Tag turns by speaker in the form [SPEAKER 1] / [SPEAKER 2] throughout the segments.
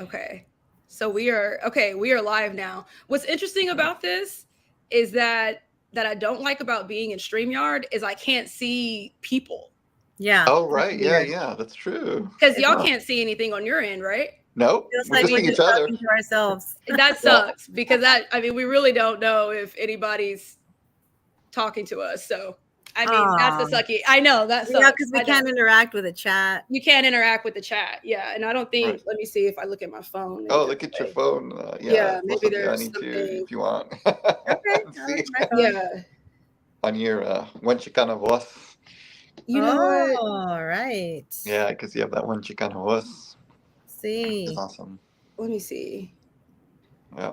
[SPEAKER 1] Okay. So we are live now. What's interesting about this is that I don't like about being in StreamYard is I can't see people.
[SPEAKER 2] Yeah,
[SPEAKER 3] Oh,
[SPEAKER 2] that's
[SPEAKER 3] right. Yeah,
[SPEAKER 2] weird.
[SPEAKER 3] yeah, that's true.
[SPEAKER 1] Because
[SPEAKER 2] It
[SPEAKER 1] y'all
[SPEAKER 3] Huh.
[SPEAKER 1] can't see anything on your end, right?
[SPEAKER 3] Nope,
[SPEAKER 2] feels
[SPEAKER 3] we're
[SPEAKER 2] like
[SPEAKER 3] just
[SPEAKER 2] we're
[SPEAKER 3] seeing each
[SPEAKER 2] just
[SPEAKER 3] other.
[SPEAKER 2] talking to ourselves.
[SPEAKER 1] That
[SPEAKER 3] Yeah.
[SPEAKER 1] sucks because we really don't know if anybody's talking to us. So I mean that's the
[SPEAKER 2] Oh,
[SPEAKER 1] sucky. I know that
[SPEAKER 2] yeah,
[SPEAKER 1] sucks.
[SPEAKER 2] because we
[SPEAKER 1] I know.
[SPEAKER 2] can't interact with the chat.
[SPEAKER 1] You can't interact with the chat. Yeah. And I don't
[SPEAKER 3] Right.
[SPEAKER 1] think, let me see if I look at my phone and
[SPEAKER 3] Oh,
[SPEAKER 1] it doesn't
[SPEAKER 3] look at your
[SPEAKER 1] say.
[SPEAKER 3] phone. Yeah,
[SPEAKER 1] Yeah, maybe
[SPEAKER 3] listen, yeah, I
[SPEAKER 1] there's
[SPEAKER 3] need to,
[SPEAKER 1] something.
[SPEAKER 3] if you want.
[SPEAKER 2] Okay, I'll look
[SPEAKER 3] See,
[SPEAKER 2] at my phone.
[SPEAKER 1] Yeah.
[SPEAKER 3] on your one Chicana voice.
[SPEAKER 1] You know what?
[SPEAKER 2] Oh, right.
[SPEAKER 3] Yeah, because you have that one Chicana voice. It's
[SPEAKER 2] See.
[SPEAKER 3] awesome.
[SPEAKER 1] Let me see.
[SPEAKER 3] Yeah.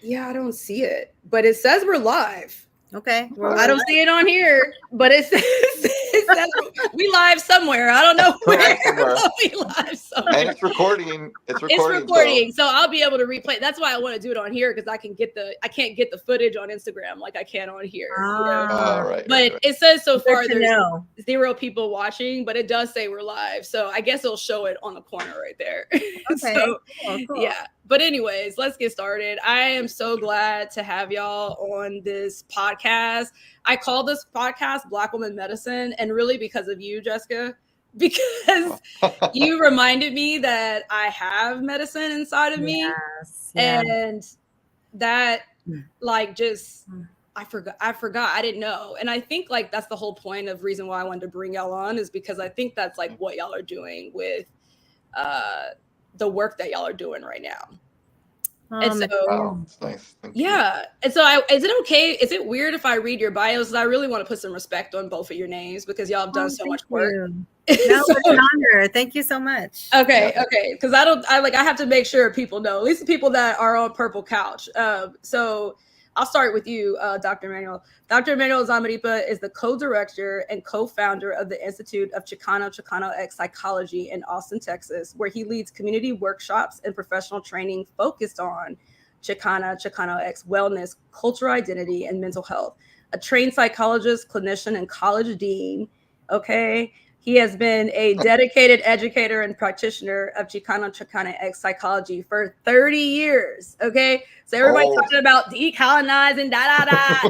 [SPEAKER 1] Yeah, I don't see it, but it says we're live.
[SPEAKER 2] Okay, well,
[SPEAKER 1] I
[SPEAKER 2] we're
[SPEAKER 1] don't see it on here, but it says, it says we live somewhere. I don't know
[SPEAKER 3] We're
[SPEAKER 1] where,
[SPEAKER 3] live somewhere.
[SPEAKER 1] but we live
[SPEAKER 3] And
[SPEAKER 1] somewhere.
[SPEAKER 3] it's recording. It's
[SPEAKER 1] It's
[SPEAKER 3] recording, so.
[SPEAKER 1] recording, so I'll be able to replay. That's why I want to do it on here because I can't get the footage on Instagram like I can on here, you know.
[SPEAKER 2] ah,
[SPEAKER 3] Oh, right, right,
[SPEAKER 1] But
[SPEAKER 3] right.
[SPEAKER 1] it says so
[SPEAKER 2] good
[SPEAKER 1] far
[SPEAKER 2] to
[SPEAKER 1] there's
[SPEAKER 2] know.
[SPEAKER 1] 0 people watching, but it does say we're live. So I guess it'll show it on the corner right there.
[SPEAKER 2] Okay,
[SPEAKER 1] So
[SPEAKER 2] cool.
[SPEAKER 1] yeah. But anyways, let's get started. I am so glad to have y'all on this podcast. I call this podcast Black Woman Medicine, and really because of you, Jessica, because you reminded me that I have medicine inside of me,
[SPEAKER 2] Yes, yeah.
[SPEAKER 1] and that
[SPEAKER 2] Mm.
[SPEAKER 1] like just I forgot. I didn't know. And I think like that's the whole point of reason why I wanted to bring y'all on is because I think that's like what y'all are doing with uh the work that y'all are doing right now. And so
[SPEAKER 3] Wow, it's nice. Thank you.
[SPEAKER 1] yeah. And so is it okay? Is it weird if I read your bios? I really want to put some respect on both of your names because y'all have done so
[SPEAKER 2] Thank
[SPEAKER 1] much work.
[SPEAKER 2] you. No,
[SPEAKER 1] So
[SPEAKER 2] it's an honor. Thank you so much.
[SPEAKER 1] okay,
[SPEAKER 3] Yeah.
[SPEAKER 1] okay. Because I have to make sure people know, at least the people that are on Purple Couch. So I'll start with you, Dr. Manuel. Dr. Manuel Zamarripa is the co-director and co-founder of the Institute of Chicano X Psychology in Austin, Texas, where he leads community workshops and professional training focused on Chicano X wellness, cultural identity, and mental health. A trained psychologist, clinician, and college dean. Okay. He has been a dedicated educator and practitioner of Chicano X psychology for 30 years. Okay. So everybody
[SPEAKER 3] Oh.
[SPEAKER 1] talking about decolonizing,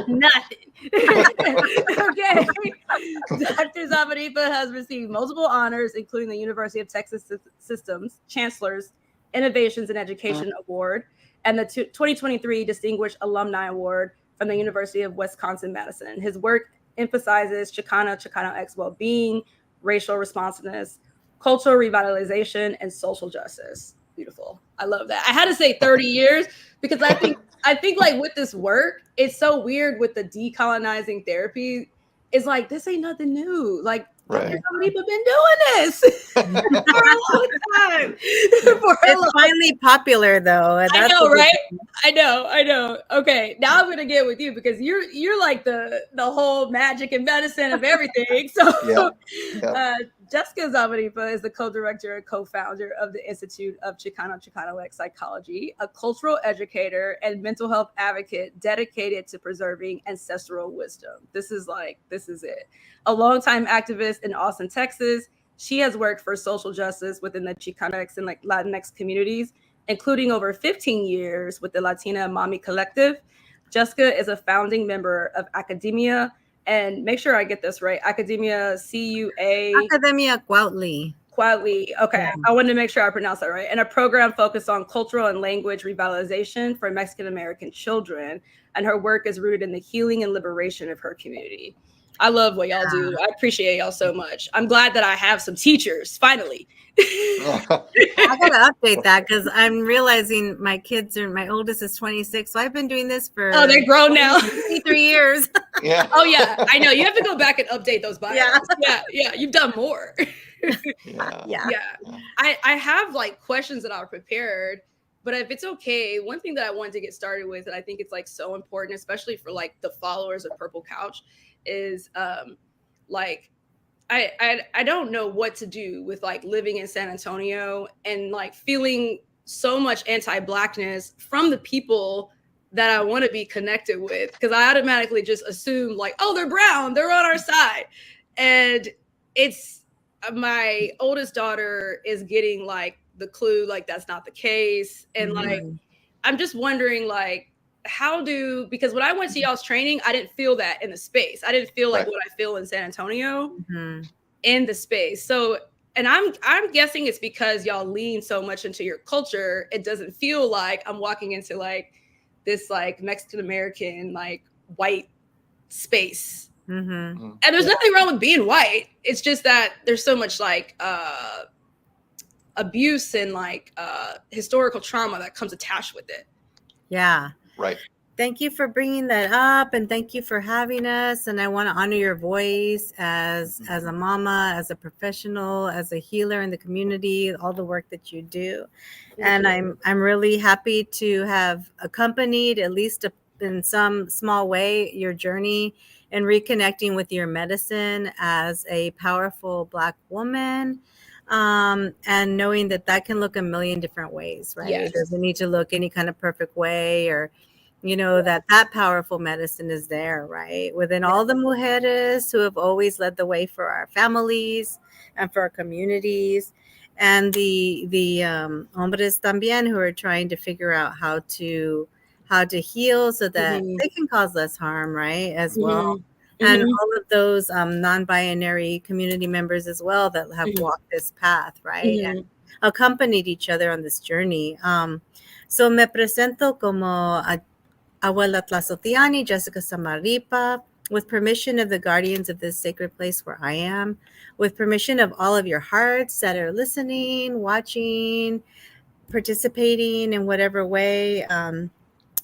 [SPEAKER 1] nothing. Okay. Dr. Zamarripa has received multiple honors, including the University of Texas System's Chancellor's Innovations in Education Award and the 2023 Distinguished Alumni Award from the University of Wisconsin-Madison. His work emphasizes Chicano X well-being, racial responsiveness, cultural revitalization, and social justice. Beautiful. I love that. I had to say 30 years because I think like with this work, it's so weird with the decolonizing therapy. It's like this ain't nothing new. Like Dr.
[SPEAKER 3] Right.
[SPEAKER 1] Zamarripa been doing this for a long time.
[SPEAKER 2] It's finally popular though. And
[SPEAKER 1] I
[SPEAKER 2] that's
[SPEAKER 1] know,
[SPEAKER 2] a good
[SPEAKER 1] right?
[SPEAKER 2] thing.
[SPEAKER 1] I know. Okay, now I'm gonna get with you because you're like the whole magic and medicine of everything. So,
[SPEAKER 3] Yeah. Yeah.
[SPEAKER 1] Jessica Zamarripa is the co-director and co-founder of the Institute of Chicano X Psychology, a cultural educator and mental health advocate dedicated to preserving ancestral wisdom. This is it. A longtime activist in Austin, Texas. She has worked for social justice within the Chicanx and like Latinx communities, including over 15 years with the Latina Mommy Collective. Jessica is a founding member of Academia, and make sure I get this right, Academia CUA
[SPEAKER 2] Academia Cuautli.
[SPEAKER 1] Quietly. Okay,
[SPEAKER 2] Yeah.
[SPEAKER 1] I wanted to make sure I pronounced that right. And a program focused on cultural and language revitalization for Mexican American children. And her work is rooted in the healing and liberation of her community. I love what y'all do. I appreciate y'all so much. I'm glad that I have some teachers finally.
[SPEAKER 2] I gotta update that because I'm realizing my oldest is 26, so I've been doing this for
[SPEAKER 1] They're grown now.
[SPEAKER 2] 23 years.
[SPEAKER 3] Yeah.
[SPEAKER 1] Oh yeah, I know. You have to go back and update those bios.
[SPEAKER 2] Yeah.
[SPEAKER 1] Yeah. You've done more.
[SPEAKER 3] Yeah.
[SPEAKER 2] Yeah.
[SPEAKER 1] I have like questions that are prepared, but if it's okay, one thing that I wanted to get started with, and I think it's like so important, especially for like the followers of Purple Couch, is like I don't know what to do with like living in San Antonio and like feeling so much anti-blackness from the people that I want to be connected with, because I automatically just assume like, oh, they're brown, they're on our side. And it's my oldest daughter is getting like the clue, like that's not the case. And like, I'm just wondering like, because when I went to y'all's training, I didn't feel that in the space. I didn't feel like what I feel in San Antonio in the space. So, and I'm guessing it's because y'all lean so much into your culture. It doesn't feel like I'm walking into like this like Mexican American like white space. And there's nothing wrong with being white. It's just that there's so much like abuse and like historical trauma that comes attached with it.
[SPEAKER 2] Yeah.
[SPEAKER 3] Right.
[SPEAKER 2] Thank you for bringing that up, and thank you for having us. And I want to honor your voice as a mama, as a professional, as a healer in the community, all the work that you do. And I'm really happy to have accompanied, at least in some small way, your journey and reconnecting with your medicine as a powerful Black woman. And knowing that can look a million different ways, right?
[SPEAKER 1] Yes.
[SPEAKER 2] It doesn't need to look any kind of perfect way, or that powerful medicine is there, right? Within all the mujeres who have always led the way for our families and for our communities, and the hombres también who are trying to figure out how to heal so that they can cause less harm, right? As well. And all of those non-binary community members as well that have walked this path, right? And accompanied each other on this journey. So me presento como Abuela Tlazotiani, Jessica Zamarripa, with permission of the guardians of this sacred place where I am, with permission of all of your hearts that are listening, watching, participating in whatever way,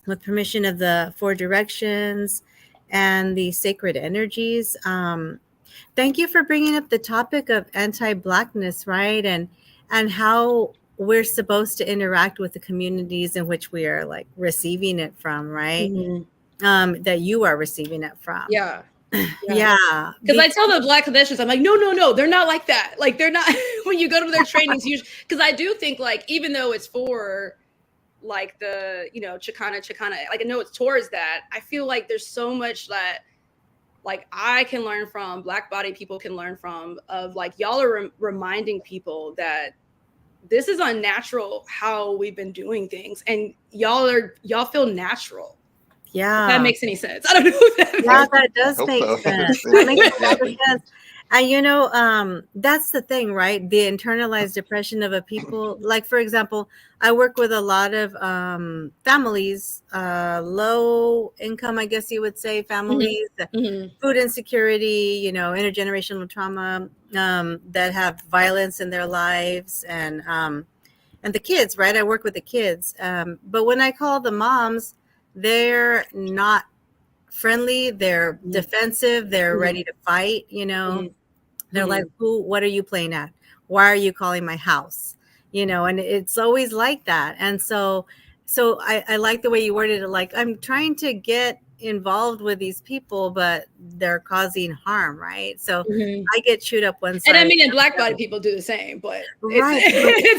[SPEAKER 2] with permission of the four directions and the sacred energies. Thank you for bringing up the topic of anti-Blackness, right? And how we're supposed to interact with the communities in which we are like receiving it from, right? That you are receiving it from.
[SPEAKER 1] Yeah.
[SPEAKER 2] Because
[SPEAKER 1] I tell the Black clinicians, I'm like, no, they're not like that. Like they're not, when you go to their trainings, because I do think like, even though it's for like the, Chicana, like I know it's towards that, I feel like there's so much that like I can learn from, Black body people can learn from, of like, y'all are reminding people that this is unnatural how we've been doing things, and y'all feel natural.
[SPEAKER 2] Yeah.
[SPEAKER 1] If that makes any sense. I don't know if that
[SPEAKER 2] that does make sense. That makes sense. And that's the thing, right? The internalized depression of a people. Like, for example, I work with a lot of families, low income, I guess you would say, families, food insecurity, intergenerational trauma, that have violence in their lives, and the kids, right? I work with the kids. But when I call the moms, they're not friendly, they're defensive, they're ready to fight, they're like, what are you playing at? Why are you calling my house? And it's always like that. And so I like the way you worded it. Like, I'm trying to get involved with these people, but they're causing harm, right? So I get chewed up one side.
[SPEAKER 1] And I mean, and Black body people do the same, but
[SPEAKER 2] right.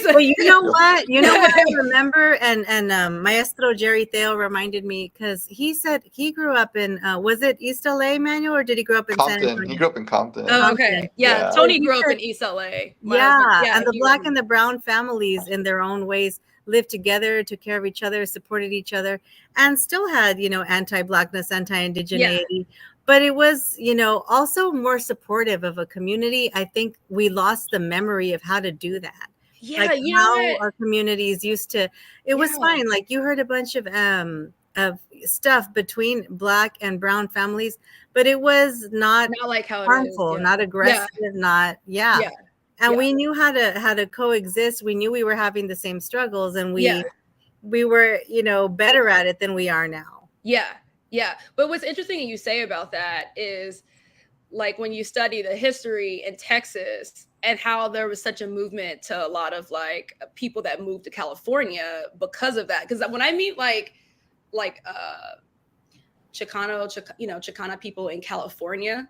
[SPEAKER 2] Well, you know what I remember, and Maestro Jerry Theo reminded me, because he said he grew up in was it East LA, Manuel, or did he grow up in
[SPEAKER 3] Compton?
[SPEAKER 2] San Antonio?
[SPEAKER 3] He grew up in Compton.
[SPEAKER 1] Oh, okay. Yeah. Tony grew up in East LA.
[SPEAKER 2] And the Black and the brown families in their own ways lived together, took care of each other, supported each other, and still had, anti-Blackness, anti-indigeneity. But it was, also more supportive of a community. I think we lost the memory of how to do that.
[SPEAKER 1] Yeah,
[SPEAKER 2] like how our communities used to. It was fine. Like, you heard a bunch of stuff between Black and brown families, but it was not
[SPEAKER 1] like how
[SPEAKER 2] harmful,
[SPEAKER 1] it is.
[SPEAKER 2] not aggressive, not And we knew how to coexist. We knew we were having the same struggles, and we were, better at it than we are now.
[SPEAKER 1] Yeah. But what's interesting you say about that is, like, when you study the history in Texas and how there was such a movement to a lot of like people that moved to California because of that. Because when I meet Chicana people in California,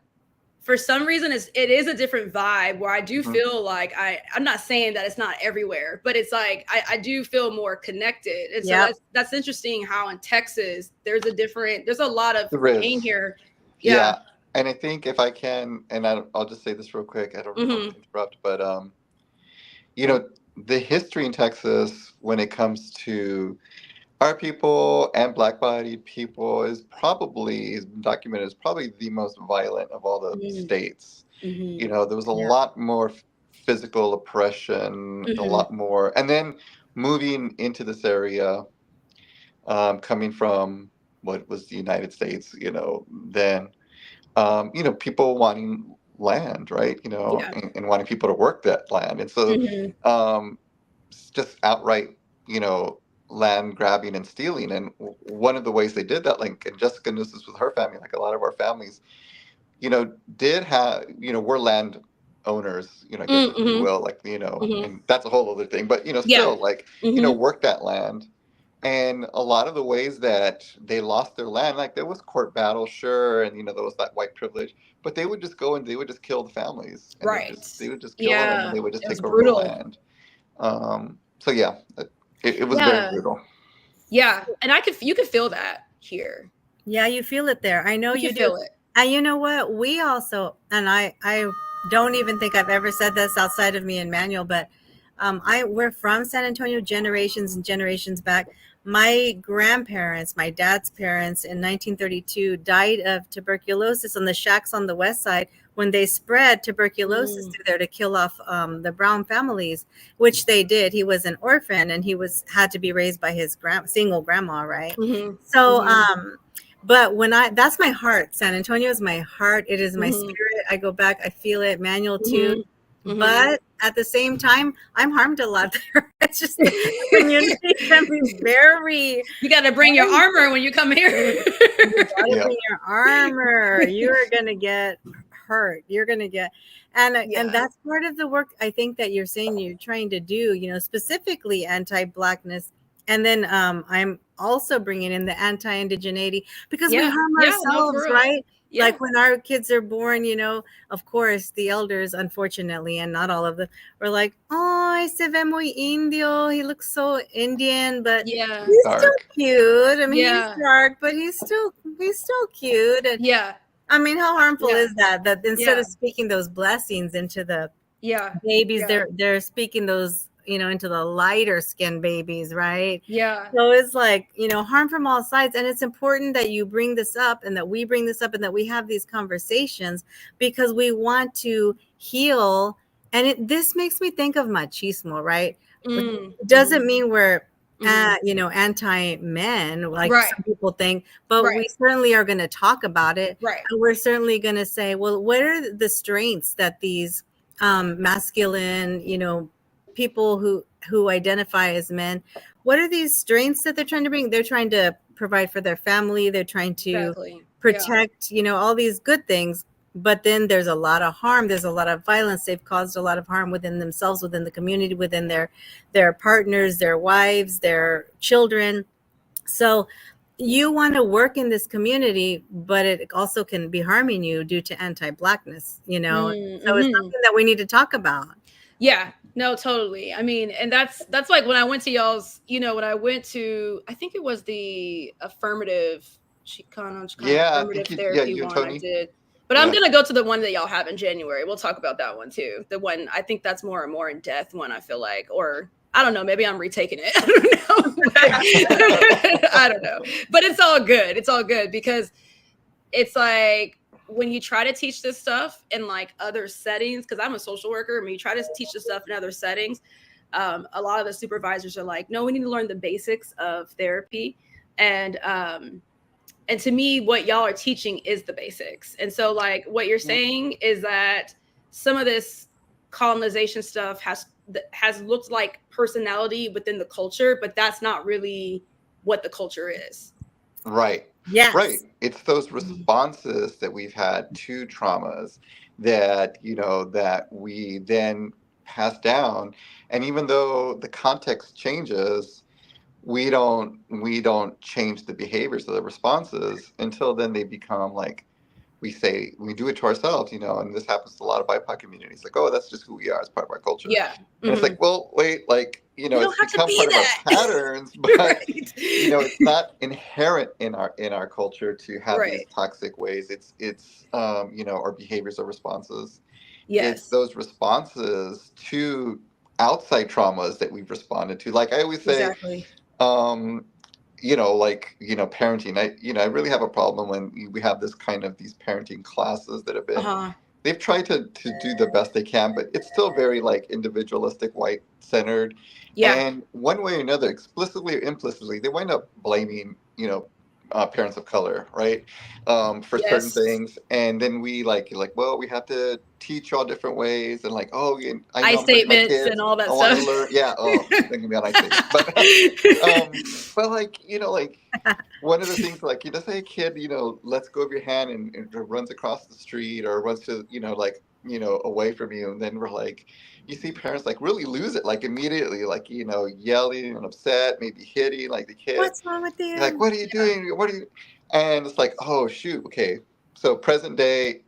[SPEAKER 1] for some reason it is a different vibe, where I do feel like I'm not saying that it's not everywhere, but it's like I do feel more connected. And so that's interesting how in Texas there's a lot of pain here.
[SPEAKER 3] Yeah. And I think if I can, and I'll just say this real quick. I don't really want to interrupt, but you know, the history in Texas when it comes to our people and black-bodied people is probably is documented as probably the most violent of all the states. You know, there was a lot more physical oppression, a lot more, and then moving into this area, coming from what was the United States, you know, then you know, people wanting land, right? You know,
[SPEAKER 1] Yeah.
[SPEAKER 3] and wanting people to work that land. And so just outright, you know, land grabbing and stealing. And one of the ways they did that, like, and Jessica knows this with her family, like a lot of our families, you know, did have, you know, we're land owners, you know, I guess if you will, like, you know, and that's a whole other thing, but, you know, still like, you know, work that land. And a lot of the ways that they lost their land, like there was court battle, sure, and you know there was that white privilege, but they would just go and they would just kill the families, and they would just kill them, and they would just
[SPEAKER 1] It was
[SPEAKER 3] take over the
[SPEAKER 1] brutal.
[SPEAKER 3] land. So yeah, it was very brutal.
[SPEAKER 1] Yeah, and you could feel that here.
[SPEAKER 2] Yeah, you feel it there. I know you do.
[SPEAKER 1] Feel it.
[SPEAKER 2] And you know what? We also, and I don't even think I've ever said this outside of me and Manuel, but we're from San Antonio generations and generations back. My grandparents, my dad's parents in 1932 died of tuberculosis on the shacks on the west side when they spread tuberculosis through there to kill off the Brown families, which they did. He was an orphan and he had to be raised by his single grandma, right? So, but that's my heart. San Antonio is my heart. It is my spirit. I go back, I feel it. Manuel too. But at the same time, I'm harmed a lot there. It's just the community can be very.
[SPEAKER 1] You got to bring your armor when you come here.
[SPEAKER 2] You got to bring your armor. You're gonna get hurt. You're gonna get, and that's part of the work I think that you're saying you're trying to do. You know, specifically anti-Blackness, and then I'm also bringing in the anti-indigeneity because we harm ourselves, right? Yeah. Like when our kids are born, you know, of course, the elders, unfortunately, and not all of them, were like, oh, se ve muy indio. He looks so Indian, but he's still cute. I mean, he's dark, but he's still cute. And I mean, how harmful is that? That instead of speaking those blessings into the babies, they're speaking those, you know, into the lighter skinned babies, right? Yeah. So it's like, you know, harm from all sides. And it's important that you bring this up and that we bring this up and that we have these conversations because we want to heal. And this makes me think of machismo, right? It doesn't mean we're, you know, anti-men, like some people think, but we certainly are going to talk about it. Right. And we're certainly going to say, well, what are the strengths that these masculine, you know, people who identify as men, what are these strengths that they're trying to bring? They're trying to provide for their family. They're trying to protect, you know, all these good things. But then there's a lot of harm. There's a lot of violence. They've caused a lot of harm within themselves, within the community, within their partners, their wives, their children. So you want to work in this community, but it also can be harming you due to anti-Blackness, you know. So it's something that we need to talk about.
[SPEAKER 1] Yeah, no, totally. I mean, and that's like when I went to y'all's, you know, when I went to, I think it was the affirmative affirmative therapy one I did. But I'm going to go to the one that y'all have in January. We'll talk about that one too. The one, I think that's more in depth one, I feel like, or I don't know, maybe I'm retaking it. I don't know. I don't know. But it's all good. It's all good because it's like, when you try to teach this stuff in like other settings, because I'm a social worker, when you try to teach this stuff in other settings, a lot of the supervisors are like, no, we need to learn the basics of therapy. And to me, what y'all are teaching is the basics. And so like what you're saying is that some of this colonization stuff has looked like personality within the culture, but that's not really what the culture is.
[SPEAKER 3] Right. Yes. Right. It's those responses that we've had to traumas that, you know, that we then pass down. And even though the context changes, we don't change the behaviors of the responses until then they become like, we do it to ourselves, you know, and this happens to a lot of BIPOC communities. Like, oh, that's just who we are as part of our culture. Yeah. And it's like, well, wait, like, you it's become part of our patterns, but
[SPEAKER 1] Right.
[SPEAKER 3] it's not inherent in our culture to have these
[SPEAKER 1] Right.
[SPEAKER 3] toxic ways. It's our behaviors or responses. It's
[SPEAKER 1] Yes.
[SPEAKER 3] those responses to outside traumas that we've responded to. Like I always say,
[SPEAKER 1] Exactly.
[SPEAKER 3] parenting. I really have a problem when we have this kind of these parenting classes that have been.
[SPEAKER 1] Uh-huh.
[SPEAKER 3] They've tried to do the best they can, but it's still very like individualistic, white centered.
[SPEAKER 1] Yeah.
[SPEAKER 3] And one way or another, explicitly or implicitly, they wind up blaming, parents of color, right, for certain
[SPEAKER 1] Yes.
[SPEAKER 3] things. And then we well, we have to teach all different ways, and like, oh, I
[SPEAKER 1] I
[SPEAKER 3] know I'm hurting my
[SPEAKER 1] statements
[SPEAKER 3] kids.
[SPEAKER 1] and all
[SPEAKER 3] I
[SPEAKER 1] that
[SPEAKER 3] want
[SPEAKER 1] stuff.
[SPEAKER 3] to learn. Yeah. Oh, don't get me on I statements, but like one of the things, like, say a kid, lets go of your hand and runs across the street or runs to, away from you. And then we're like, you see parents like really lose it, like immediately, like, yelling and upset, maybe hitting like the kid.
[SPEAKER 2] What's wrong with
[SPEAKER 3] You're like,
[SPEAKER 2] you?
[SPEAKER 3] what are you doing? What are you? And it's like, oh, shoot. Okay. So present day,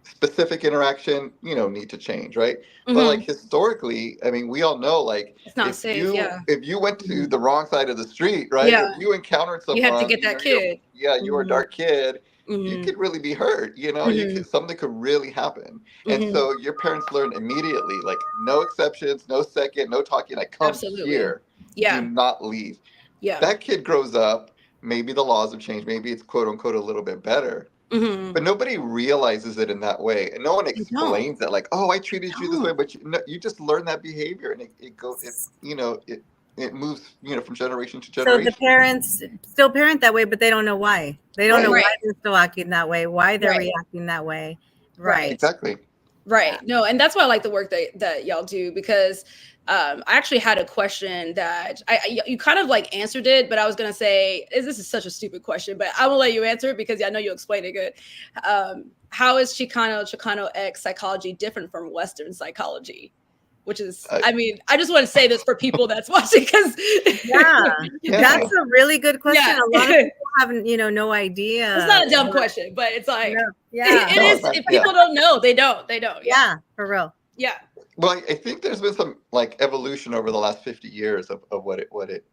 [SPEAKER 3] specific interaction, need to change, right? But like historically, I mean, we all know, like,
[SPEAKER 1] It's not safe. Yeah.
[SPEAKER 3] if you went to the wrong side of the street, right?
[SPEAKER 1] Yeah.
[SPEAKER 3] If you encountered
[SPEAKER 1] You have to
[SPEAKER 3] someone,
[SPEAKER 1] get that kid.
[SPEAKER 3] you were a dark kid, you
[SPEAKER 1] Mhm.
[SPEAKER 3] could really be hurt. You could, something could really happen. And so your parents learn immediately, like, no exceptions, no second, no talking, like, come
[SPEAKER 1] Absolutely.
[SPEAKER 3] here, do
[SPEAKER 1] Yeah.
[SPEAKER 3] not leave.
[SPEAKER 1] Yeah.
[SPEAKER 3] That kid grows up, maybe the laws have changed, maybe it's quote unquote a little bit better. But nobody realizes it in that way, and no one
[SPEAKER 1] They don't.
[SPEAKER 3] explains that. Like, oh, I treated you this way, but you just learn that behavior, and it moves, from generation to
[SPEAKER 2] So
[SPEAKER 3] generation.
[SPEAKER 2] the parents still parent that way, but they don't know why. They don't know
[SPEAKER 1] Right.
[SPEAKER 2] why they're still acting that way, why they're
[SPEAKER 1] Right.
[SPEAKER 2] reacting that way.
[SPEAKER 1] Right.
[SPEAKER 3] Exactly.
[SPEAKER 1] Right. No, and that's why I like the work that y'all do, because I actually had a question that you kind of like answered it, but I was gonna say this is such a stupid question, but I will let you answer it because I know you explained it good. How is Chicano X psychology different from Western psychology? Which is, I mean, I just want to say this for people that's watching, because
[SPEAKER 2] that's a really good question.
[SPEAKER 1] Yeah.
[SPEAKER 2] A lot of people haven't, no idea.
[SPEAKER 1] It's not a dumb question, but it's like,
[SPEAKER 2] yeah,
[SPEAKER 1] it is. If people don't know, they don't.
[SPEAKER 2] Yeah, for real.
[SPEAKER 1] Yeah.
[SPEAKER 3] Well, I think there's been some like evolution over the last 50 years of what it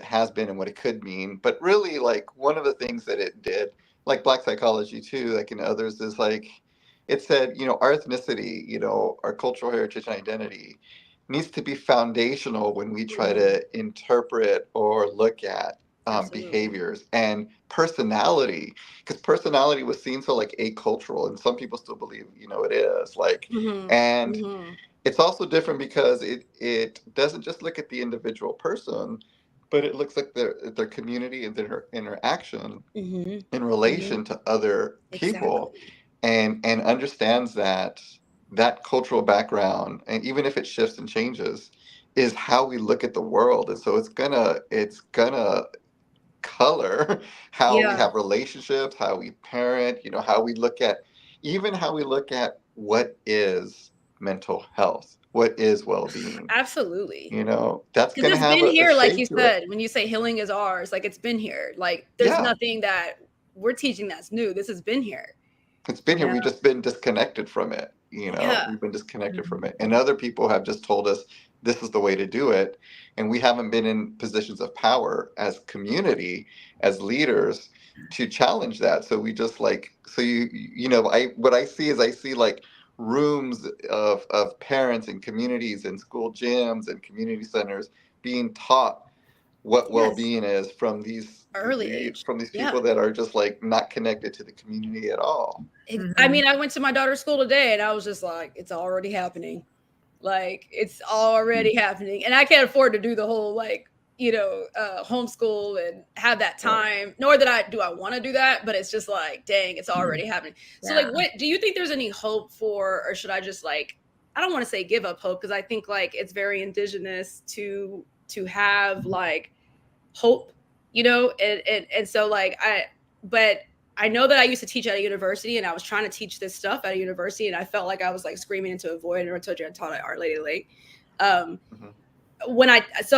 [SPEAKER 3] has been and what it could mean. But really, like, one of the things that it did, like Black psychology too, like in others, is like it said, our ethnicity, our cultural heritage and identity needs to be foundational when we try to interpret or look at behaviors and personality, because personality was seen so like acultural, and some people still believe, it is like, and it's also different because it doesn't just look at the individual person, but it looks like their community and their interaction in relation to other people.
[SPEAKER 1] Exactly.
[SPEAKER 3] And understands that cultural background, and even if it shifts and changes, is how we look at the world. And so it's gonna color how we have relationships, how we parent, how we look at what is mental health, what is well-being.
[SPEAKER 1] Absolutely.
[SPEAKER 3] That's
[SPEAKER 1] because
[SPEAKER 3] gonna
[SPEAKER 1] it's
[SPEAKER 3] have
[SPEAKER 1] been here,
[SPEAKER 3] a
[SPEAKER 1] like
[SPEAKER 3] shape
[SPEAKER 1] you
[SPEAKER 3] to
[SPEAKER 1] said,
[SPEAKER 3] it.
[SPEAKER 1] when you say healing is ours, like it's been here. Like there's nothing that we're teaching that's new. This has been here.
[SPEAKER 3] It's been here. We've just been disconnected from it. We've been disconnected from it. And other people have just told us this is the way to do it. And we haven't been in positions of power as community, as leaders, to challenge that. So we just like, what I see is like rooms of parents and communities and school gyms and community centers being taught what well-being is from these
[SPEAKER 1] early age,
[SPEAKER 3] people that are just like not connected to the community at all.
[SPEAKER 1] I mean, I went to my daughter's school today and I was just like, it's already happening. Like it's already happening. And I can't afford to do the whole like, homeschool and have that time, nor that I want to do that, but it's just like, dang, it's already happening. So like, what do you think there's any hope for, or should I just like, I don't want to say give up hope, because I think like it's very indigenous to have like hope, and so like but I know that I used to teach at a university, and I was trying to teach this stuff at a university, and I felt like I was like screaming into a void. And I told you I taught at Our Lady Lake. So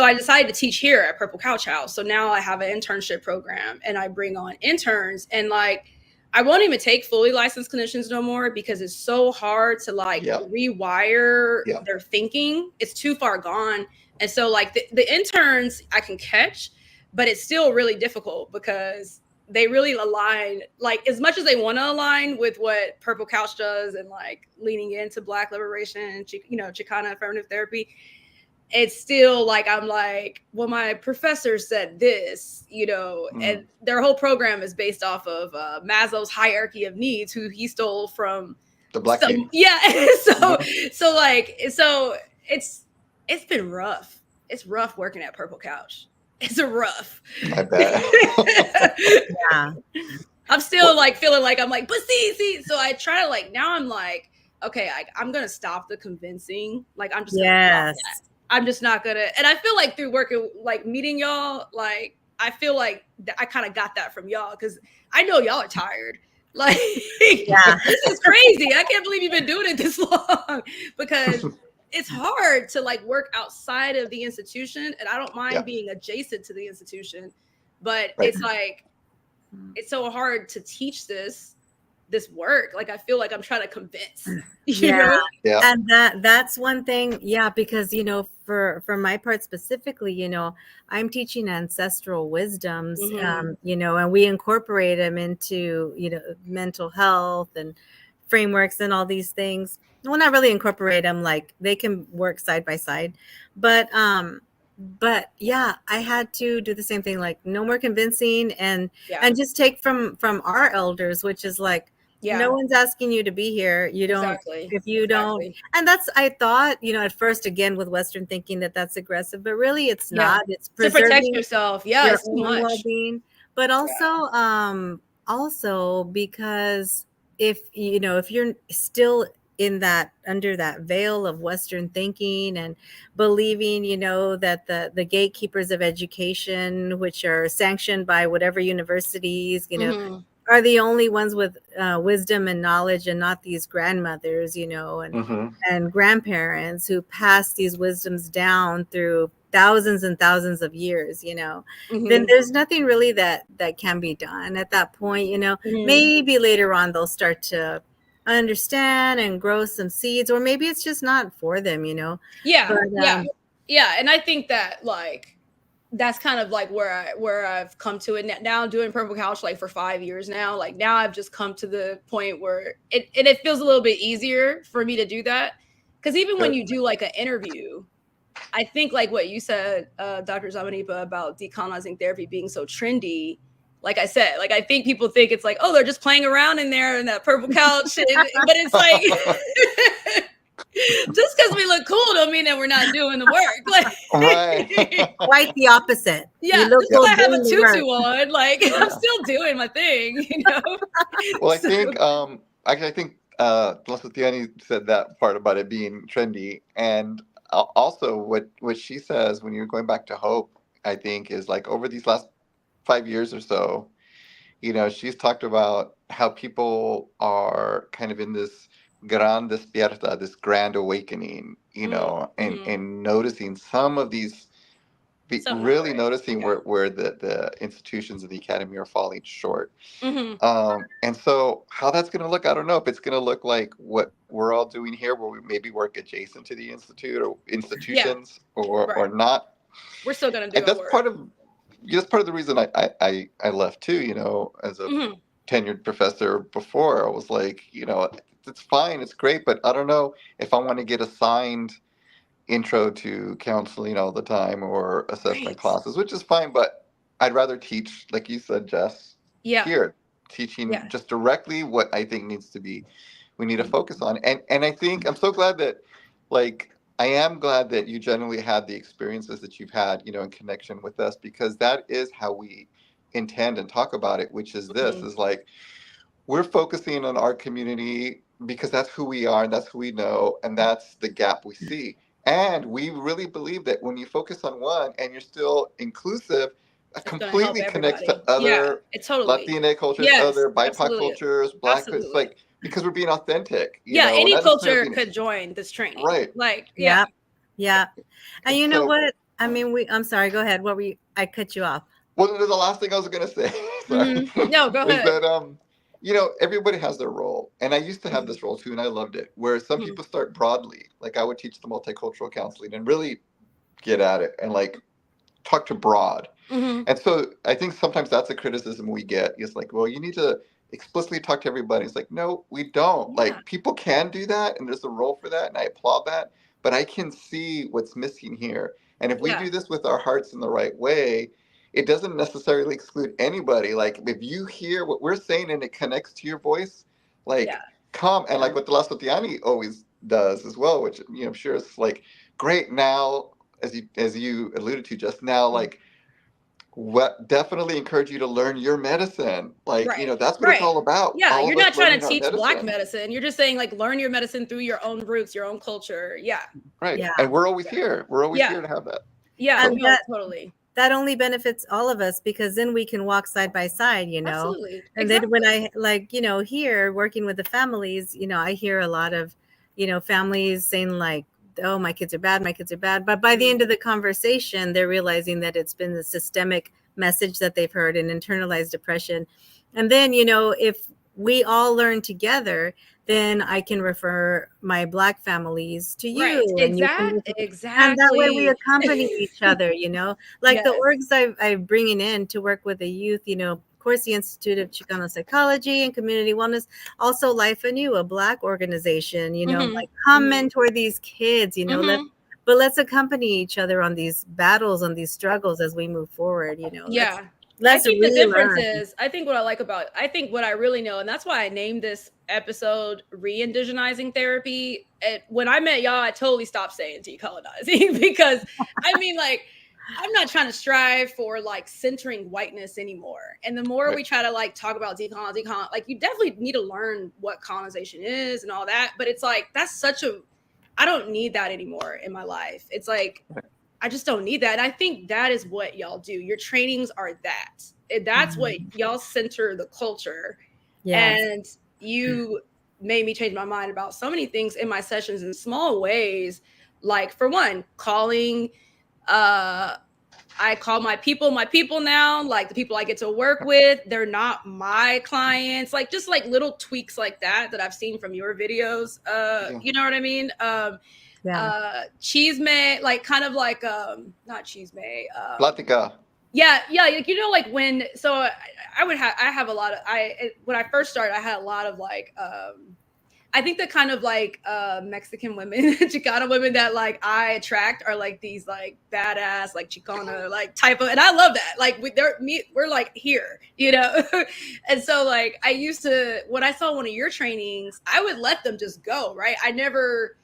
[SPEAKER 1] I decided to teach here at Purple Couch House. So now I have an internship program, and I bring on interns, and like I won't even take fully licensed clinicians no more because it's so hard to like rewire their thinking. It's too far gone. And so like the interns I can catch, but it's still really difficult because they really align, like as much as they want to align with what Purple Couch does and like leaning into Black liberation, Chicana affirmative therapy, it's still like, I'm like, well, my professor said this, and their whole program is based off of Maslow's hierarchy of needs, who he stole from
[SPEAKER 3] the Black king.
[SPEAKER 1] Yeah. So it's been rough. It's rough working at Purple Couch. It's a rough.
[SPEAKER 3] I bet.
[SPEAKER 2] Yeah.
[SPEAKER 1] I'm still like feeling like I'm like, but see. So I try to like, now I'm like, okay, I'm going to stop the convincing. Like, I'm just going to stop that. I'm just not gonna, and I feel like through working, like meeting y'all, like I feel like I kind of got that from y'all because I know y'all are tired. Like, this is crazy. I can't believe you've been doing it this long because it's hard to like work outside of the institution, and I don't mind being adjacent to the institution, but it's like it's so hard to teach this work. Like I feel like I'm trying to convince. You know?
[SPEAKER 2] And that's one thing. Yeah, because for my part specifically, I'm teaching ancestral wisdoms, and we incorporate them into mental health and frameworks and all these things. Well, not really incorporate them, like they can work side by side, but yeah, I had to do the same thing, like no more convincing, and just take from our elders, which is like, no one's asking you to be here. You don't, if you don't. And that's, I thought, at first, again, with Western thinking that's aggressive, but really it's not. It's preserving
[SPEAKER 1] to protect yourself. Yeah, it's too much.
[SPEAKER 2] Well-being. But also, also because if you're still in that, under that veil of Western thinking and believing, that the gatekeepers of education, which are sanctioned by whatever universities, are the only ones with wisdom and knowledge, and not these grandmothers, and grandparents who pass these wisdoms down through thousands and thousands of years, then there's nothing really that can be done at that point. Maybe later on they'll start to understand and grow some seeds, or maybe it's just not for them,
[SPEAKER 1] Yeah. And I think that like that's kind of like where I've come to it now, doing Purple Couch like for 5 years now. Like now I've just come to the point where it feels a little bit easier for me to do that. Because even when you do like an interview, I think like what you said, Dr. Zamarripa, about decolonizing therapy being so trendy. Like I said, like I think people think it's like, oh, they're just playing around in there in that Purple Couch, but it's like just because we look cool don't mean that we're not doing the work. Like,
[SPEAKER 2] quite the opposite.
[SPEAKER 1] Yeah, just because I have a tutu on, like I'm still doing my thing,
[SPEAKER 3] Well, I think actually I think Tiani said that part about it being trendy, and also what she says when you're going back to hope, I think is like over these last 5 years or so, she's talked about how people are kind of in this gran despierta, this grand awakening, and noticing some of these, really noticing where the institutions of the academy are falling short. And so how that's going to look, I don't know if it's going to look like what we're all doing here, where we maybe work adjacent to the institute or institutions or not.
[SPEAKER 1] We're still going to do
[SPEAKER 3] and that's part of the reason I left too, as a tenured professor before. I was like, it's fine, it's great, but I don't know if I want to get assigned intro to counseling all the time or assessment classes, which is fine, but I'd rather teach, like you said, Jess, here, teaching just directly what I think we need to focus on. And I think I'm so glad that, like, I am glad that you generally had the experiences that you've had, in connection with us, because that is how we intend and talk about it, which is this, is like, we're focusing on our community because that's who we are and that's who we know, and that's the gap we see. And we really believe that when you focus on one and you're still inclusive, it completely connects to other Latina cultures, other BIPOC cultures, Black, it's like, because we're being authentic.
[SPEAKER 1] Any culture could join this training.
[SPEAKER 3] Right.
[SPEAKER 1] Like,
[SPEAKER 2] yeah. And you know what? I mean, I'm sorry, go ahead. I cut you off.
[SPEAKER 3] Well, the last thing I was going to say,
[SPEAKER 1] No, go ahead.
[SPEAKER 3] Is that, everybody has their role. And I used to have this role too, and I loved it, where some people start broadly. Like I would teach the multicultural counseling and really get at it and like talk to broad. And so I think sometimes that's a criticism we get. It's like, well, you need to explicitly talk to everybody. It's like, no, we don't. Like people can do that, and there's a role for that, and I applaud that. But I can see what's missing here. And if we do this with our hearts in the right way, it doesn't necessarily exclude anybody. Like if you hear what we're saying and it connects to your voice, like come and like what the Lasotiani always does as well, which I'm sure is like great now, as you alluded to just now, like what definitely encourage you to learn your medicine. Like, that's what it's all about.
[SPEAKER 1] Yeah,
[SPEAKER 3] all
[SPEAKER 1] you're not trying to teach Black medicine. You're just saying like learn your medicine through your own roots, your own culture. Yeah.
[SPEAKER 3] Right. Yeah. And we're always here. We're always here to have that.
[SPEAKER 1] Yeah, so, totally.
[SPEAKER 2] That only benefits all of us because then we can walk side by side,
[SPEAKER 1] Absolutely.
[SPEAKER 2] And then when I here working with the families, I hear a lot of, families saying like, oh, my kids are bad. But by the end of the conversation, they're realizing that it's been the systemic message that they've heard and internalized depression. And then, if we all learn together, then I can refer my Black families to you.
[SPEAKER 1] Right.
[SPEAKER 2] And
[SPEAKER 1] exactly.
[SPEAKER 2] And that way we accompany each other, like the orgs I'm bringing in to work with the youth, of course, the Institute of Chicano Psychology and Community Wellness, also Life Anew, a Black organization, like come mentor these kids, but let's accompany each other on these battles, on these struggles as we move forward,
[SPEAKER 1] Yeah.
[SPEAKER 2] Let's
[SPEAKER 1] I think
[SPEAKER 2] really
[SPEAKER 1] the difference
[SPEAKER 2] learn.
[SPEAKER 1] is, I think what I really know, and that's why I named this episode Re-indigienzing Therapy. When I met y'all, I totally stopped saying decolonizing because I'm not trying to strive for like centering whiteness anymore. And the more we try to like talk about decolon, like you definitely need to learn what colonization is and all that. But it's like, I don't need that anymore in my life. It's like, I just don't need that. And I think that is what y'all do. Your trainings are that. That's what y'all center the culture. Yes. And you made me change my mind about so many things in my sessions in small ways. Like for one, calling, I call my people now, like the people I get to work with. They're not my clients, like just like little tweaks like that I've seen from your videos. You know what I mean? Chisme, like kind of like not chisme,
[SPEAKER 3] Platica.
[SPEAKER 1] Yeah, like like when when I first started, I had a lot of like I think the kind of like Mexican women, Chicana women that like I attract are like these like badass like Chicana like type of, and I love that. Like we're like here, and so like I used to, when I saw one of your trainings, I would let them just go, right? I never,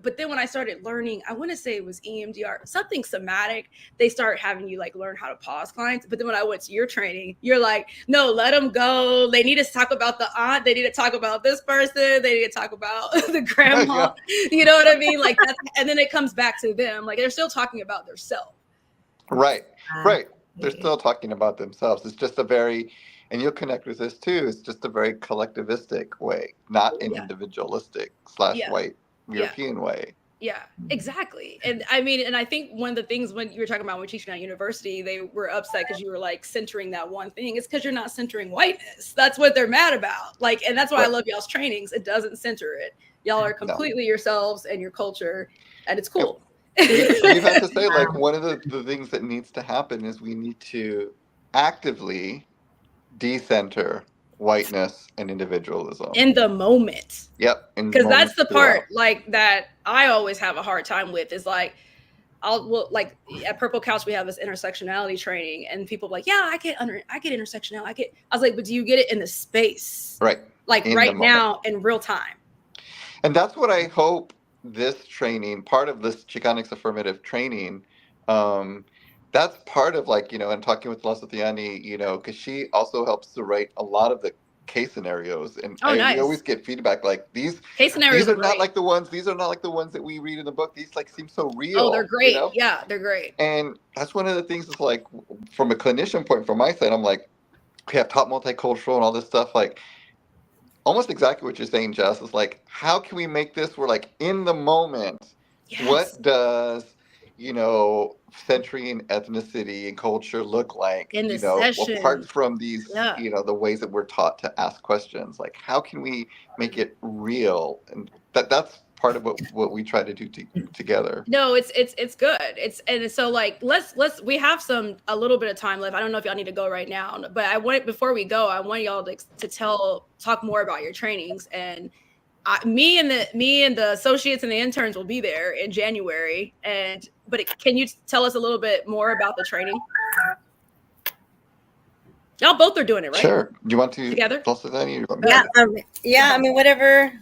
[SPEAKER 1] but then when I started learning, I want to say it was EMDR, something somatic, they start having you like learn how to pause clients. But then when I went to your training, you're like, no, let them go. They need to talk about the aunt. They need to talk about this person. They need to talk about the grandma. You know what I mean? Like that's, and then it comes back to them. Like they're still talking about their self.
[SPEAKER 3] Right. They're still talking about themselves. It's just and you'll connect with this too, it's just a very collectivistic way, not an individualistic / white European way.
[SPEAKER 1] Yeah, exactly. And I mean, and I think one of the things when you were talking about when teaching at university, they were upset because you were like centering that one thing. It's because you're not centering whiteness. That's what they're mad about. Like, and that's why I love y'all's trainings. It doesn't center it. Y'all are completely yourselves and your culture, and it's cool.
[SPEAKER 3] You have to say, like, one of the things that needs to happen is we need to actively decenter whiteness and individualism
[SPEAKER 1] in the moment.
[SPEAKER 3] Yep.
[SPEAKER 1] Because that's the part like that I always have a hard time with is like, like at Purple Couch, we have this intersectionality training and people are like, yeah, I get intersectional. I was like, but do you get it in the space?
[SPEAKER 3] Right.
[SPEAKER 1] Like in right now in real time.
[SPEAKER 3] And that's what I hope this training, part of this Chicanx affirmative training, that's part of like, and talking with Lasotiani, because she also helps to write a lot of the case scenarios. And
[SPEAKER 1] nice.
[SPEAKER 3] We always get feedback like these
[SPEAKER 1] case scenarios
[SPEAKER 3] are not like the ones that we read in the book. These like seem so real.
[SPEAKER 1] Oh, they're great. Yeah, they're great.
[SPEAKER 3] And that's one of the things is like, from a clinician point, from my side, I'm like, we have taught multicultural and all this stuff, like almost exactly what you're saying, Jess, is like, how can we make this, we're like in the moment. Yes. What does century and ethnicity and culture look like,
[SPEAKER 1] in the
[SPEAKER 3] apart
[SPEAKER 1] session.
[SPEAKER 3] from these,
[SPEAKER 1] Yeah.
[SPEAKER 3] the ways that we're taught to ask questions? Like, how can we make it real? And that's part of what we try to do together.
[SPEAKER 1] No, it's good. And so like let's we have a little bit of time left. I don't know if y'all need to go right now, but before we go, I want y'all to talk more about your trainings. And me and the associates and the interns will be there in January. But can you tell us a little bit more about the training? Y'all both are doing it, right?
[SPEAKER 3] Sure. Do you want to
[SPEAKER 1] together?
[SPEAKER 2] Yeah. I mean, whatever.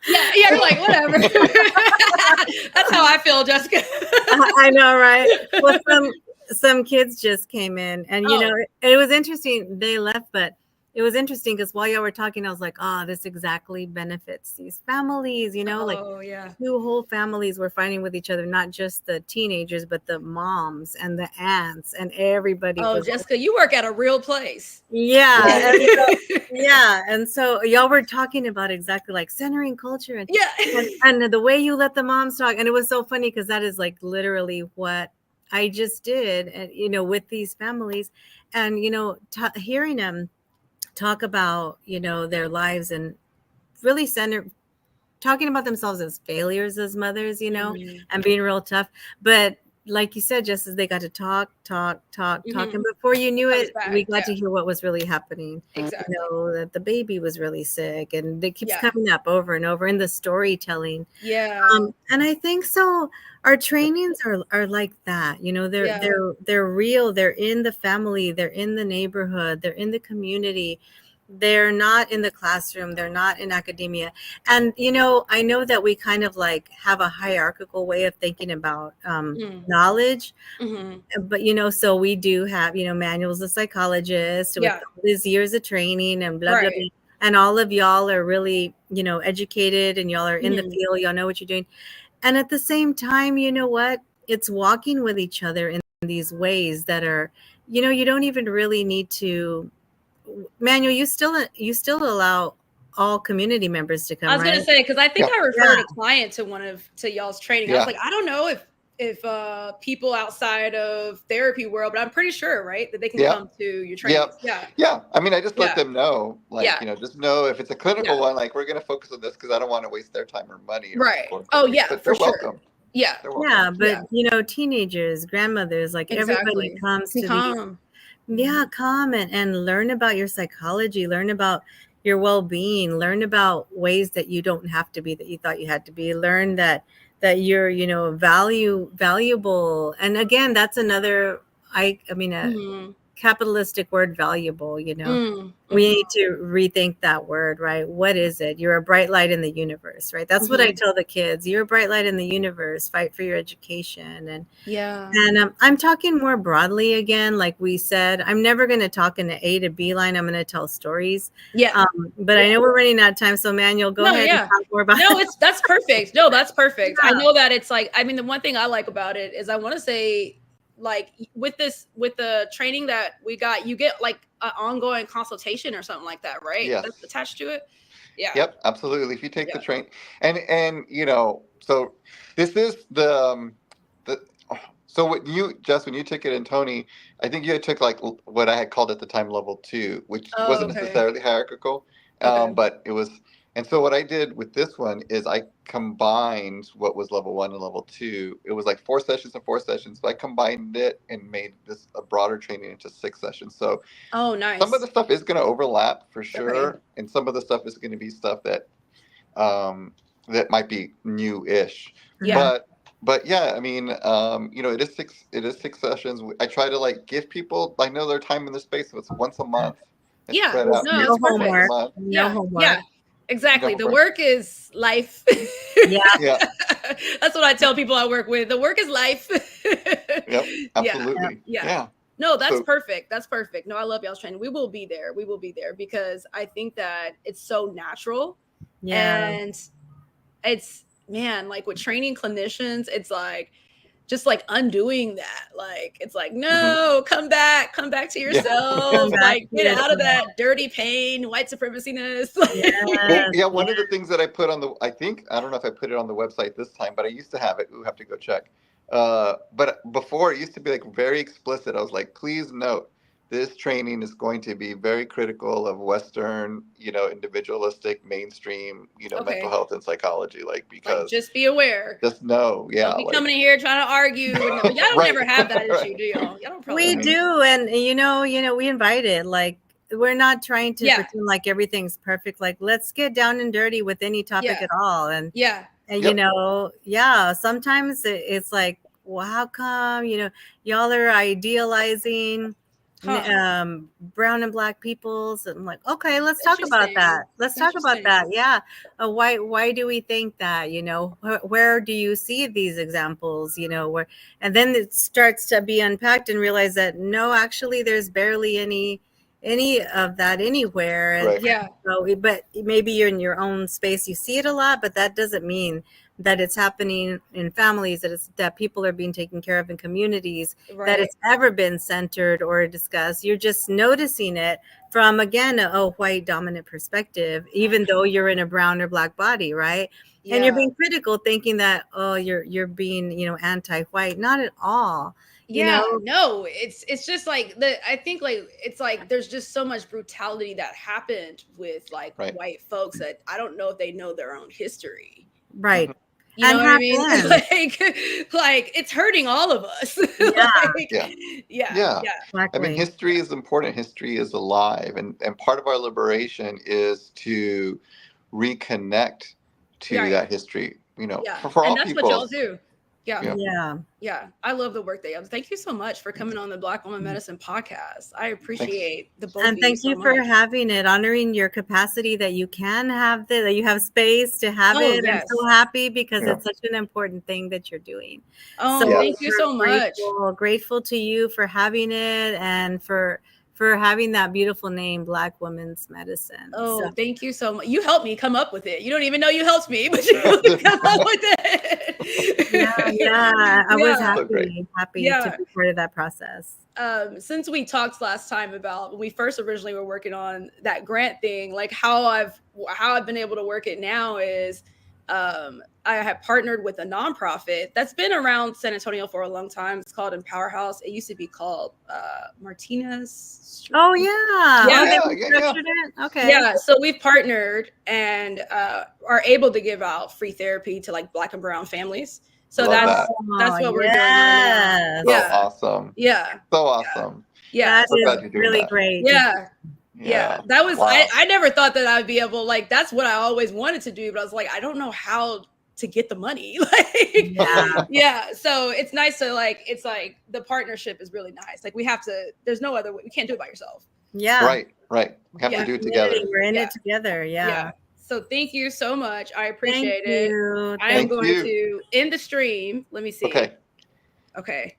[SPEAKER 1] Yeah, you're like, whatever. That's how I feel, Jessica.
[SPEAKER 2] I know, right? Well, some kids just came in, and it was interesting. They left, but it was interesting because while y'all were talking, I was like, this exactly benefits these families. Like two whole families were fighting with each other, not just the teenagers, but the moms and the aunts and everybody.
[SPEAKER 1] Oh, Jessica, you work at a real place.
[SPEAKER 2] Yeah. And so y'all were talking about exactly like centering culture and the way you let the moms talk. And it was so funny because that is like literally what I just did, and with these families, and hearing them talk about their lives and really talking about themselves as failures as mothers, and being real tough. But like you said, just as they got to talk, and before you knew it, we got to hear what was really happening.
[SPEAKER 1] Exactly.
[SPEAKER 2] That the baby was really sick, and it keeps coming up over and over in the storytelling. And I think so. Our trainings are like that. They're real. They're in the family. They're in the neighborhood. They're in the community. They're not in the classroom. They're not in academia. And, I know that we kind of like have a hierarchical way of thinking about knowledge. But, so we do have, Manuel's a psychologist with all these years of training and blah, blah, blah. And all of y'all are really, educated, and y'all are in the field. Y'all know what you're doing. And at the same time, you know what? It's walking with each other in these ways that are, you don't even really need to. Manuel, you still allow all community members to come.
[SPEAKER 1] I was going to say, because I think I referred a client to y'all's training. I was like, I don't know if people outside of therapy world, but I'm pretty sure, right, that they can come to your training.
[SPEAKER 3] Yeah. I mean, I just let them know, like, just know if it's a clinical one, like, we're going to focus on this because I don't want to waste their time or money.
[SPEAKER 1] Right. Oh yeah,
[SPEAKER 3] but
[SPEAKER 1] for
[SPEAKER 3] they're welcome.
[SPEAKER 1] Yeah.
[SPEAKER 2] But teenagers, grandmothers, like everybody comes to
[SPEAKER 1] come.
[SPEAKER 2] Come and learn about your psychology, learn about your well-being, learn about ways that you don't have to be that you thought you had to be, learn that you're, valuable. And again, that's another, capitalistic word, valuable, we need to rethink that word, right? What is it? You're a bright light in the universe, right? That's what I tell the kids. You're a bright light in the universe. Fight for your education. And I'm talking more broadly again, like we said. I'm never going to talk in the A to B line. I'm going to tell stories. But I know we're running out of time, so Manuel, go ahead and talk more about it.
[SPEAKER 1] That's perfect. No, that's perfect. I know that it's like, I mean, the one thing I like about it is I want to say, like, with the training that we got, you get like an ongoing consultation or something like that, right? That's attached to it.
[SPEAKER 3] Yep, absolutely. If you take the train, and so this is so what you, Jess, when you took it, and Tony, I think you had took like what I had called at the time level 2, which wasn't necessarily hierarchical, but it was. And so what I did with this one is I combined what was level 1 and level 2. It was like 4 sessions and 4 sessions. So I combined it and made this a broader training into 6 sessions. So
[SPEAKER 1] nice.
[SPEAKER 3] Some of the stuff is going to overlap for sure. And some of the stuff is going to be stuff that that might be new-ish. But yeah, I mean, it is 6 sessions. I try to like give people, I know their time in the space, so it's once a month.
[SPEAKER 1] No homework. Yeah. Exactly. The work is life. That's what I tell people I work with. The work is life.
[SPEAKER 3] Yep. Absolutely. Yeah.
[SPEAKER 1] No, that's perfect. That's perfect. No, I love y'all's training. We will be there. We will be there because I think that it's so natural. And it's, man, like with training clinicians, it's like, just like undoing that. Like, it's like, no, come back to yourself. Like, get out of that dirty pain, white supremacy-ness.
[SPEAKER 3] One of the things that I put on I don't know if I put it on the website this time, but I used to have it. We'll have to go check. But before it used to be like very explicit. I was like, please note, this training is going to be very critical of Western, individualistic, mainstream, mental
[SPEAKER 1] Okay.
[SPEAKER 3] health and psychology. Like,
[SPEAKER 1] Like,
[SPEAKER 3] because
[SPEAKER 1] just be aware.
[SPEAKER 3] just know, yeah,
[SPEAKER 1] Don't be
[SPEAKER 3] like,
[SPEAKER 1] coming in here trying to argue. And, but y'all don't
[SPEAKER 3] Right,
[SPEAKER 1] never have that issue,
[SPEAKER 3] right.
[SPEAKER 1] do y'all? Y'all don't probably.
[SPEAKER 2] We
[SPEAKER 3] I mean,
[SPEAKER 2] do, and we invite it. Like, we're not trying to
[SPEAKER 1] Yeah.
[SPEAKER 2] pretend like everything's perfect. Like, let's get down and dirty with any topic
[SPEAKER 1] Yeah.
[SPEAKER 2] at all. And
[SPEAKER 1] Yeah.
[SPEAKER 2] you know, yeah, sometimes it's like, well, how come, y'all are idealizing brown and black peoples? And I'm like, okay, let's talk about
[SPEAKER 1] Interesting.
[SPEAKER 2] that. Let's talk about that.
[SPEAKER 1] Interesting.
[SPEAKER 2] Yeah. Why do we think that? Where do you see these examples? Where, and then it starts to be unpacked and realize that no, actually, there's barely any of that anywhere. And
[SPEAKER 3] Right.
[SPEAKER 1] Yeah.
[SPEAKER 2] so, but maybe you're in your own space, you see it a lot, but that doesn't mean that it's happening in families, that people are being taken care of in communities,
[SPEAKER 1] Right.
[SPEAKER 2] that it's ever been centered or discussed. You're just noticing it from, again, a white dominant perspective, even though you're in a brown or black body, right?
[SPEAKER 1] Yeah.
[SPEAKER 2] And you're being critical, thinking that, oh, you're being, anti-white. Not at all.
[SPEAKER 1] No, it's just like I think like it's like there's just so much brutality that happened with like
[SPEAKER 3] Right.
[SPEAKER 1] white folks that I don't know if they know their own history.
[SPEAKER 2] Right.
[SPEAKER 1] You know
[SPEAKER 2] And
[SPEAKER 1] what I mean?
[SPEAKER 2] have
[SPEAKER 1] Like it's hurting all of us.
[SPEAKER 2] Yeah.
[SPEAKER 3] Yeah.
[SPEAKER 2] Exactly.
[SPEAKER 3] I mean, history is important. History is alive. And part of our liberation is to reconnect to
[SPEAKER 1] Right.
[SPEAKER 3] that history,
[SPEAKER 1] Yeah.
[SPEAKER 3] for all
[SPEAKER 1] And that's
[SPEAKER 3] people.
[SPEAKER 1] what y'all do. Yeah.
[SPEAKER 2] Yeah.
[SPEAKER 1] Yeah. I love the work that y'all do. Thank you so much for coming on the Black Woman Medicine podcast. I appreciate the both
[SPEAKER 2] And
[SPEAKER 1] of
[SPEAKER 2] thank
[SPEAKER 1] you
[SPEAKER 2] you
[SPEAKER 1] so
[SPEAKER 2] for
[SPEAKER 1] much.
[SPEAKER 2] having it, honoring your capacity that you can have that you have space to have
[SPEAKER 1] Oh,
[SPEAKER 2] it.
[SPEAKER 1] yes.
[SPEAKER 2] I'm so happy because
[SPEAKER 3] Yeah.
[SPEAKER 2] it's such an important thing that you're doing.
[SPEAKER 1] Oh,
[SPEAKER 2] So
[SPEAKER 1] thank you so much.
[SPEAKER 2] Grateful to you for having it and for having that beautiful name, Black Women's Medicine.
[SPEAKER 1] Oh,
[SPEAKER 2] So,
[SPEAKER 1] thank you so much. You helped me come up with it. You don't even know you helped me, but you helped me come up with it.
[SPEAKER 2] yeah, I was
[SPEAKER 3] So great.
[SPEAKER 2] happy
[SPEAKER 1] Yeah.
[SPEAKER 2] to be part of that process.
[SPEAKER 1] Since we talked last time about when we first originally were working on that grant thing, like how I've been able to work it now is I have partnered with a nonprofit that's been around San Antonio for a long time. It's called Empower House. It used to be called Martinez.
[SPEAKER 2] Oh yeah.
[SPEAKER 1] Yeah.
[SPEAKER 2] Oh, they restructured it? Okay.
[SPEAKER 1] Yeah, so we've partnered and are able to give out free therapy to like Black and brown families. So
[SPEAKER 3] Love
[SPEAKER 1] that's what we're doing right now.
[SPEAKER 3] So
[SPEAKER 1] Yeah.
[SPEAKER 3] awesome.
[SPEAKER 1] Yeah.
[SPEAKER 3] So awesome.
[SPEAKER 1] Yeah.
[SPEAKER 2] That
[SPEAKER 3] So glad
[SPEAKER 2] is
[SPEAKER 3] you're doing
[SPEAKER 2] really
[SPEAKER 3] that.
[SPEAKER 2] great.
[SPEAKER 1] Yeah. That was
[SPEAKER 3] Wow.
[SPEAKER 1] I never thought that I'd be able, like, that's what I always wanted to do, but I was like, I don't know how to get the money. Like, yeah. So it's nice to it's like the partnership is really nice. Like there's no other way. We can't do it by yourself.
[SPEAKER 2] Yeah.
[SPEAKER 3] Right. We have to do it together.
[SPEAKER 2] We're in it together. Yeah.
[SPEAKER 1] So thank you so much. I appreciate
[SPEAKER 2] Thank
[SPEAKER 1] it.
[SPEAKER 2] you.
[SPEAKER 1] I am going to end the stream. Let me see.
[SPEAKER 3] Okay.
[SPEAKER 1] Okay.